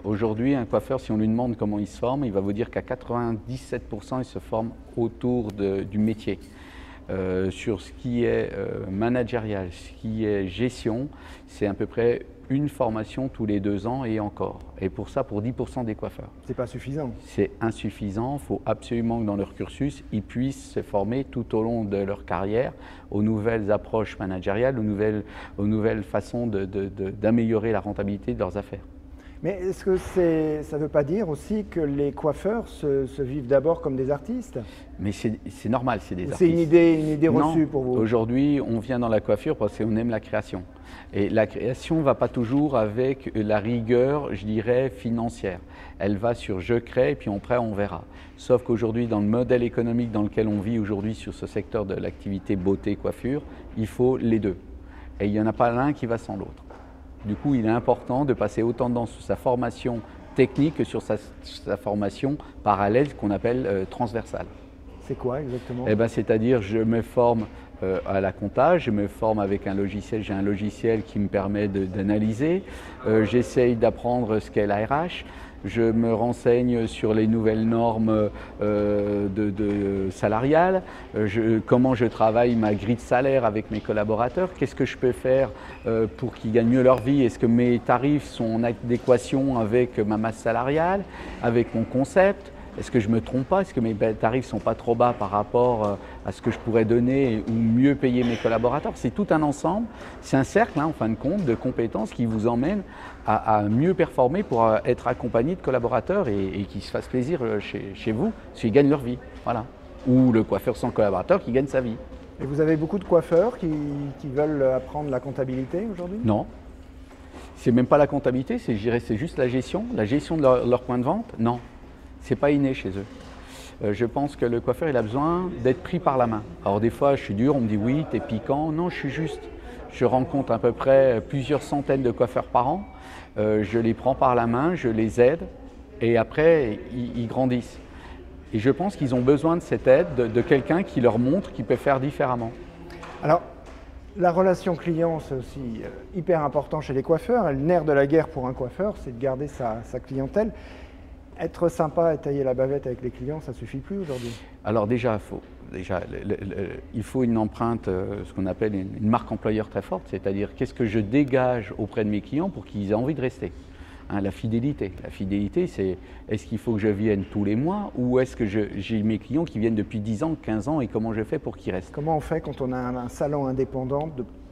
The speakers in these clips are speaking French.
Aujourd'hui, un coiffeur, si on lui demande comment il se forme, il va vous dire qu'à 97%, il se forme autour du métier. Sur ce qui est managérial, ce qui est gestion, c'est à peu près une formation tous les 2 ans et encore. Et pour ça, pour 10% des coiffeurs. C'est pas suffisant. C'est insuffisant. Il faut absolument que dans leur cursus, ils puissent se former tout au long de leur carrière aux nouvelles approches managériales, aux nouvelles façons d'améliorer la rentabilité de leurs affaires. Mais est-ce que ça ne veut pas dire aussi que les coiffeurs se vivent d'abord comme des artistes? Mais c'est normal, c'est des artistes. C'est une idée reçue Non, pour vous? Aujourd'hui, on vient dans la coiffure parce qu'on aime la création. Et la création ne va pas toujours avec la rigueur, je dirais, financière. Elle va sur je crée et puis après on verra. Sauf qu'aujourd'hui, dans le modèle économique dans lequel on vit aujourd'hui sur ce secteur de l'activité beauté-coiffure, il faut les deux. Et il n'y en a pas l'un qui va sans l'autre. Du coup, il est important de passer autant de temps sur sa formation technique que sur sa formation parallèle qu'on appelle transversale. C'est quoi exactement? Eh ben, c'est-à-dire, je me forme à la compta, je me forme avec un logiciel, j'ai un logiciel qui me permet d'analyser, j'essaye d'apprendre ce qu'est la RH, je me renseigne sur les nouvelles normes salariales, comment je travaille ma grille de salaire avec mes collaborateurs, qu'est-ce que je peux faire pour qu'ils gagnent mieux leur vie, est-ce que mes tarifs sont en adéquation avec ma masse salariale, avec mon concept. Est-ce que je ne me trompe pas? Est-ce que mes tarifs ne sont pas trop bas par rapport à ce que je pourrais donner ou mieux payer mes collaborateurs? C'est tout un ensemble, c'est un cercle en fin de compte de compétences qui vous emmène à mieux performer pour être accompagné de collaborateurs et qui se fassent plaisir chez vous, parce qu'ils gagnent leur vie. Voilà. Ou le coiffeur sans collaborateur qui gagne sa vie. Et vous avez beaucoup de coiffeurs qui veulent apprendre la comptabilité aujourd'hui? Non. C'est même pas la comptabilité, c'est juste la gestion de leur point de vente. Non. C'est pas inné chez eux. Je pense que le coiffeur, il a besoin d'être pris par la main. Alors des fois, je suis dur, on me dit oui, t'es piquant. Non, je suis juste. Je rencontre à peu près plusieurs centaines de coiffeurs par an. Je les prends par la main, je les aide et après, ils grandissent. Et je pense qu'ils ont besoin de cette aide, de quelqu'un qui leur montre qu'ils peuvent faire différemment. Alors, la relation client, c'est aussi hyper important chez les coiffeurs. Le nerf de la guerre pour un coiffeur, c'est de garder sa clientèle. Être sympa et tailler la bavette avec les clients, ça ne suffit plus aujourd'hui? Alors déjà, il faut une empreinte, ce qu'on appelle une marque employeur très forte, c'est-à-dire qu'est-ce que je dégage auprès de mes clients pour qu'ils aient envie de rester. La fidélité. La fidélité, c'est est-ce qu'il faut que je vienne tous les mois ou est-ce que j'ai mes clients qui viennent depuis 10 ans, 15 ans et comment je fais pour qu'ils restent? Comment on fait quand on a un salon indépendant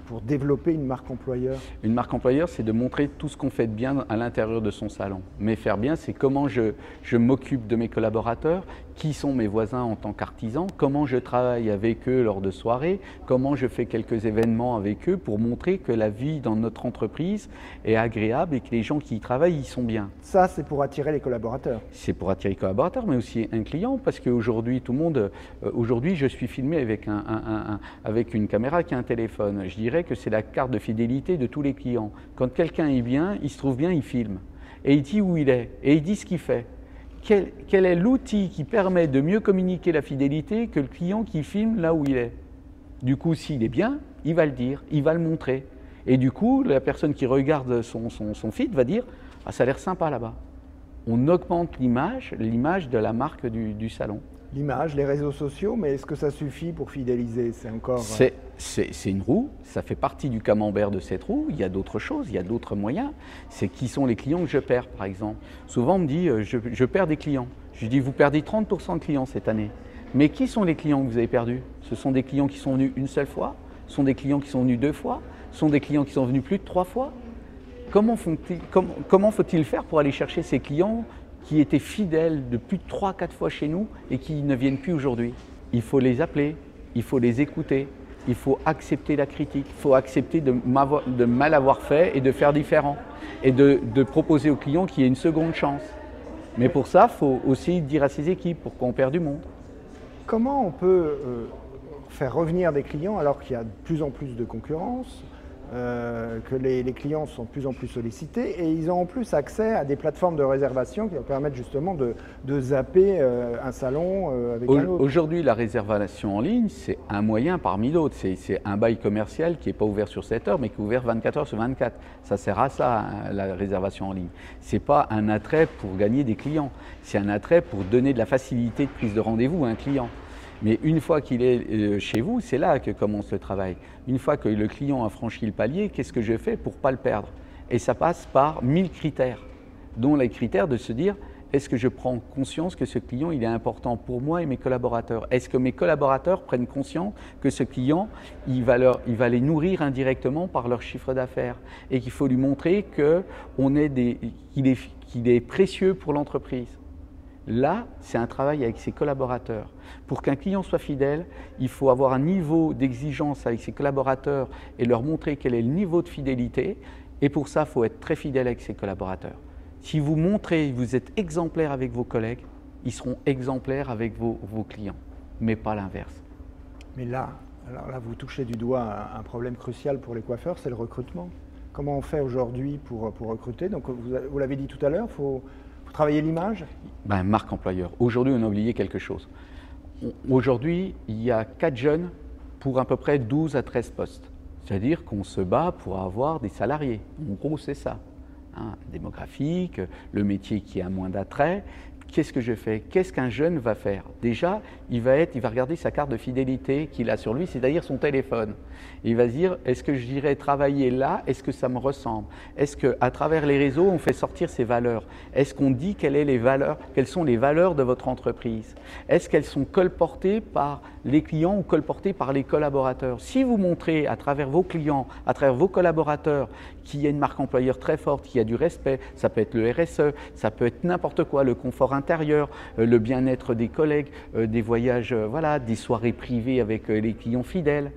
pour développer une marque employeur? Une marque employeur, c'est de montrer tout ce qu'on fait de bien à l'intérieur de son salon. Mais faire bien, c'est comment je m'occupe de mes collaborateurs, qui sont mes voisins en tant qu'artisans, comment je travaille avec eux lors de soirées, comment je fais quelques événements avec eux pour montrer que la vie dans notre entreprise est agréable et que les gens qui y travaillent, y sont bien. Ça, c'est pour attirer les collaborateurs. C'est pour attirer les collaborateurs, mais aussi un client, parce qu'aujourd'hui, aujourd'hui, je suis filmé avec une caméra qui a un téléphone. Je dirais que c'est la carte de fidélité de tous les clients. Quand quelqu'un est bien, il se trouve bien, il filme. Et il dit où il est, et il dit ce qu'il fait. Quel est l'outil qui permet de mieux communiquer la fidélité que le client qui filme là où il est? Du coup, s'il est bien, il va le dire, il va le montrer. Et du coup, la personne qui regarde son feed va dire « Ah, ça a l'air sympa là-bas ». On augmente l'image de la marque du salon. L'image, les réseaux sociaux, mais est-ce que ça suffit pour fidéliser? C'est encore… C'est une roue, ça fait partie du camembert de cette roue. Il y a d'autres choses, il y a d'autres moyens. C'est qui sont les clients que je perds, par exemple. Souvent, on me dit je perds des clients. Je dis vous perdez 30% de clients cette année. Mais qui sont les clients que vous avez perdus? Ce sont des clients qui sont venus une seule fois? Ce sont des clients qui sont venus 2 fois? Ce sont des clients qui sont venus plus de 3 fois? Comment faut-il faire pour aller chercher ces clients qui étaient fidèles de plus de 3-4 fois chez nous et qui ne viennent plus aujourd'hui? Il faut les appeler, il faut les écouter, il faut accepter la critique, il faut accepter de mal avoir fait et de faire différent et de proposer aux clients qu'il y ait une seconde chance. Mais pour ça, il faut aussi dire à ses équipes pourquoi on perd du monde. Comment on peut faire revenir des clients alors qu'il y a de plus en plus de concurrence? que les clients sont de plus en plus sollicités et ils ont en plus accès à des plateformes de réservation qui leur permettent justement de zapper un salon avec un autre. Aujourd'hui, la réservation en ligne, c'est un moyen parmi d'autres. C'est un bail commercial qui n'est pas ouvert sur 7 heures, mais qui est ouvert 24 heures sur 24. Ça sert à ça, hein, la réservation en ligne. Ce n'est pas un attrait pour gagner des clients, c'est un attrait pour donner de la facilité de prise de rendez-vous à un client. Mais une fois qu'il est chez vous, c'est là que commence le travail. Une fois que le client a franchi le palier, qu'est-ce que je fais pour ne pas le perdre? Et ça passe par 1000 critères, dont les critères de se dire, est-ce que je prends conscience que ce client il est important pour moi et mes collaborateurs? Est-ce que mes collaborateurs prennent conscience que ce client, il va les nourrir indirectement par leur chiffre d'affaires et qu'il faut lui montrer qu'il est précieux pour l'entreprise? Là, c'est un travail avec ses collaborateurs. Pour qu'un client soit fidèle, il faut avoir un niveau d'exigence avec ses collaborateurs et leur montrer quel est le niveau de fidélité. Et pour ça, il faut être très fidèle avec ses collaborateurs. Si vous montrez, vous êtes exemplaire avec vos collègues, ils seront exemplaires avec vos clients, mais pas l'inverse. Mais là, vous touchez du doigt un problème crucial pour les coiffeurs, c'est le recrutement. Comment on fait aujourd'hui pour recruter? Donc, vous l'avez dit tout à l'heure, il faut travailler l'image? Marque employeur. Aujourd'hui, on a oublié quelque chose. Aujourd'hui, il y a 4 jeunes pour à peu près 12 à 13 postes. C'est-à-dire qu'on se bat pour avoir des salariés. En gros, c'est ça. Hein, démographique, le métier qui a moins d'attrait. Qu'est-ce que je fais? Qu'est-ce qu'un jeune va faire? Déjà, il va regarder sa carte de fidélité qu'il a sur lui, c'est-à-dire son téléphone. Il va se dire, est-ce que j'irai travailler là? Est-ce que ça me ressemble? Est-ce qu'à travers les réseaux, on fait sortir ses valeurs? Est-ce qu'on dit quelles sont les valeurs de votre entreprise? Est-ce qu'elles sont colportées par les clients ou colportées par les collaborateurs? Si vous montrez à travers vos clients, à travers vos collaborateurs, qu'il y a une marque employeur très forte, qu'il y a du respect, ça peut être le RSE, ça peut être n'importe quoi, le confort intérieur, le bien-être des collègues, des voyages, des soirées privées avec les clients fidèles.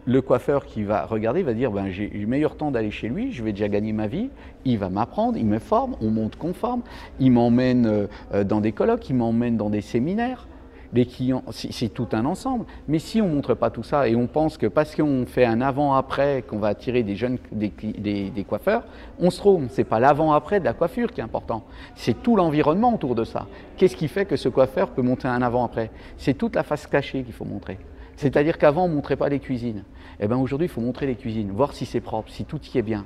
Le coiffeur qui va regarder va dire j'ai le meilleur temps d'aller chez lui, je vais déjà gagner ma vie, il va m'apprendre, il me forme, on monte conforme, il m'emmène dans des colloques, il m'emmène dans des séminaires. Les clients, c'est tout un ensemble. Mais si on ne montre pas tout ça et on pense que parce qu'on fait un avant-après qu'on va attirer des coiffeurs, on se trompe. Ce n'est pas l'avant-après de la coiffure qui est important. C'est tout l'environnement autour de ça. Qu'est-ce qui fait que ce coiffeur peut montrer un avant-après? C'est toute la face cachée qu'il faut montrer. C'est-à-dire qu'avant, on ne montrait pas les cuisines. Eh bien aujourd'hui, il faut montrer les cuisines, voir si c'est propre, si tout y est bien.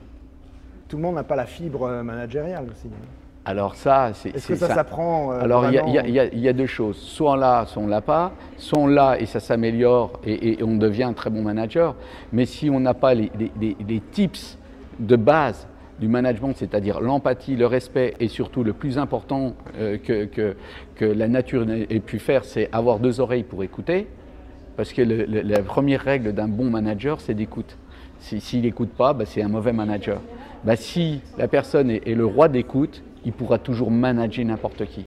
Tout le monde n'a pas la fibre managériale aussi. Alors ça, est-ce que ça s'apprend? Alors il y a deux choses. Soit on l'a, soit on ne l'a pas. Soit on l'a et ça s'améliore et on devient un très bon manager. Mais si on n'a pas les tips de base du management, c'est-à-dire l'empathie, le respect et surtout le plus important que la nature ait pu faire, c'est avoir 2 oreilles pour écouter. Parce que la première règle d'un bon manager, c'est d'écoute. S'il n'écoute pas, c'est un mauvais manager. Si la personne est le roi d'écoute, il pourra toujours manager n'importe qui.